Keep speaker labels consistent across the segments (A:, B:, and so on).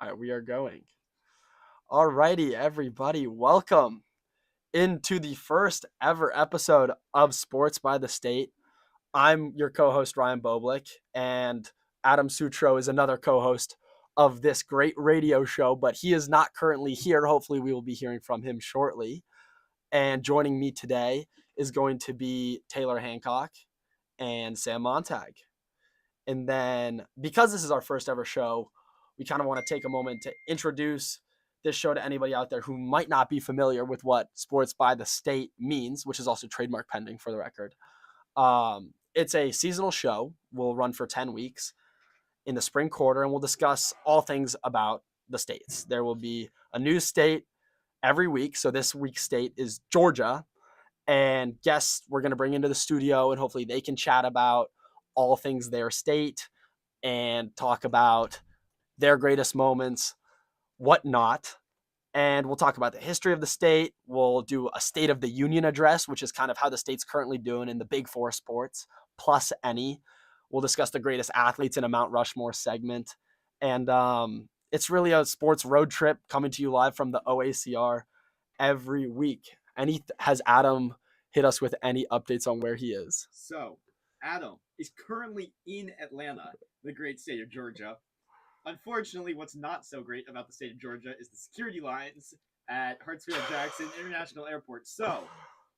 A: All right, we are going. Alrighty, everybody, welcome into the first ever episode of Sports by the State. I'm your co-host, Ryan Boublik, and Adam Sutro is another co-host of this great radio show, but he is not currently here. Hopefully, we will be hearing from him shortly. And joining me today is going to be Taylor Hancock and Sam Montag. And then, because this is our first ever show, we kind of want to take a moment to introduce this show to anybody out there who might not be familiar with what Sports by the State means, which is also trademark pending for the record. It's a seasonal show. We'll run for 10 weeks in the spring quarter, and we'll discuss all things about the states. There will be a new state every week. So this week's state is Georgia, and guests we're going to bring into the studio, and hopefully they can chat about all things their state and talk about their greatest moments, whatnot. And we'll talk about the history of the state. We'll do a State of the Union address, which is kind of how the state's currently doing in the big four sports, plus any. We'll discuss the greatest athletes in a Mount Rushmore segment. And it's really a sports road trip coming to you live from the OACR every week. Has Adam hit us with any updates on where he is?
B: So, Adam is currently in Atlanta, the great state of Georgia. Unfortunately, what's not so great about the state of Georgia is the security lines at Hartsfield-Jackson International Airport. So,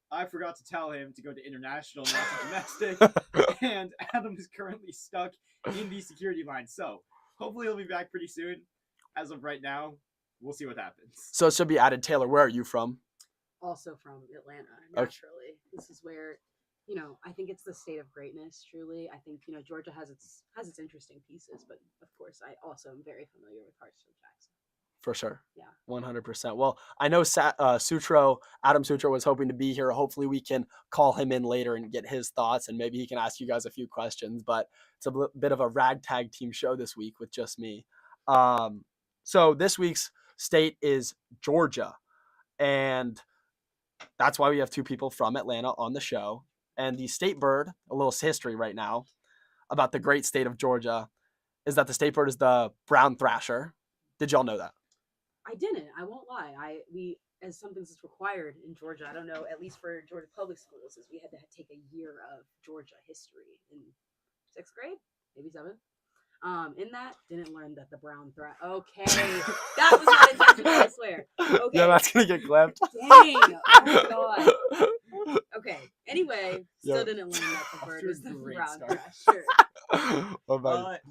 B: I forgot to tell him to go to international, not to domestic, and Adam is currently stuck in the security line. So, hopefully he'll be back pretty soon. As of right now, we'll see what happens.
A: So it should be added. Taylor, where are you from?
C: Also from Atlanta, naturally. Okay. This is where, I think it's the state of greatness, truly. I think, Georgia has its interesting pieces, but of course, I also am very familiar with Hartsfield-Jackson.
A: For sure.
C: Yeah.
A: 100%. Well, I know Adam Sutro was hoping to be here. Hopefully we can call him in later and get his thoughts, and maybe he can ask you guys a few questions, but it's a bit of a ragtag team show this week with just me. So this week's state is Georgia, and that's why we have two people from Atlanta on the show. And the state bird, a little history right now about the great state of Georgia, is that the state bird is the brown thrasher. Did y'all know that?
C: I didn't. I won't lie. We as something that's required in Georgia, I don't know, at least for Georgia public schools, is we had to take a year of Georgia history in 6th grade, maybe 7th. In that, didn't learn that the brown threat. Okay, that was not intentional, I swear. Okay.
A: Yeah, that's gonna get clipped.
C: Dang! Oh my god. Okay. Anyway, still didn't learn that the bird is the brown thrasher.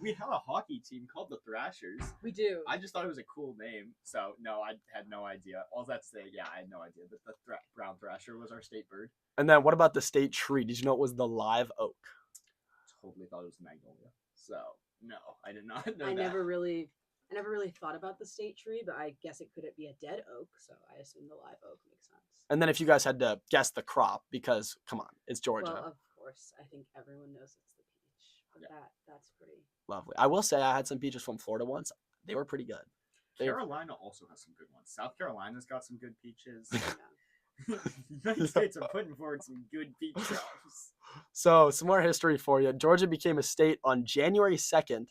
B: We have a hockey team called the Thrashers.
C: We do.
B: I just thought it was a cool name, so no, I had no idea. All that to say, I had no idea that the brown thrasher was our state bird.
A: And then what about the state tree? Did you know it was the live oak?
B: Totally thought it was the magnolia. So no, I did not know
C: I
B: that.
C: never really thought about the state tree, but I guess it could be a dead oak, so I assume the live oak makes sense.
A: And then if you guys had to guess the crop, because come on, it's Georgia.
C: Well, of course, I think everyone knows it's the peach, but that's pretty
A: lovely. I will say I had some peaches from Florida once. They were pretty good.
B: Carolina also has some good ones. South Carolina's got some good peaches. United States are putting forward some good peach crops.
A: So some more history for you. Georgia became a state on January 2nd,